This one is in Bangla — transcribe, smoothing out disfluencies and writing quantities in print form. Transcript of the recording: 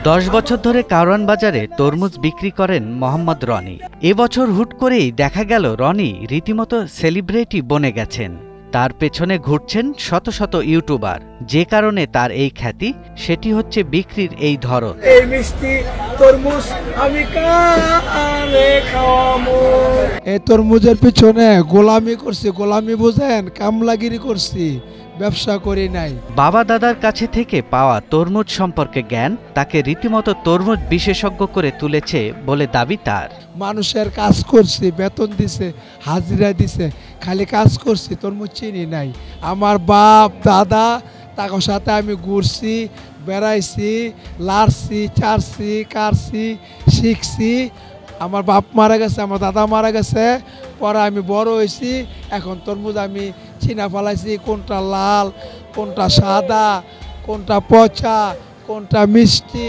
10 বছর ধরে কারওয়ান বাজারে তরমুজ বিক্রি করেন মোহাম্মদ রনি। এবছর হুট করেই দেখা গেল রনি রীতিমতো সেলিব্রিটি বনে গেছেন। তার পেছনে ঘুরছেন শত শত ইউটিউবার। যে কারণে তার এই খ্যাতি, সেটি হচ্ছে বিক্রির এই ধরন। এই মিষ্টি তরমুজ আমি কারে খাওয়ামু। এই তরমুজের পিছনে গোলামি করছি, গোলামি বুঝেন, কামলাগিরি করছি, ব্যবসা করি নাই। বাবা দাদার কাছে থেকে পাওয়া তরমুজ সম্পর্কে জ্ঞান তাকে রীতিমতো তরমুজ বিশেষজ্ঞ করে তুলেছে বলে দাবি তার। মানুষের কাজ করছি, বেতন দিছে, হাজিরা দিছে, খালি কাজ করছি, তরমুজ চিনি নাই। আমার বাপ দাদা তার সাথে আমি ঘুরছি, বেড়াইছি, লাড়ছি, চারছি, কারছি, শিখছি। আমার বাপ মারা গেছে, আমার দাদা মারা গেছে, পরে আমি বড় হয়েছি। এখন তরমুজ আমি চিনা ফেলাইছি, কোনটা লাল, কোনটা সাদা, কোনটা পচা, কোনটা মিষ্টি।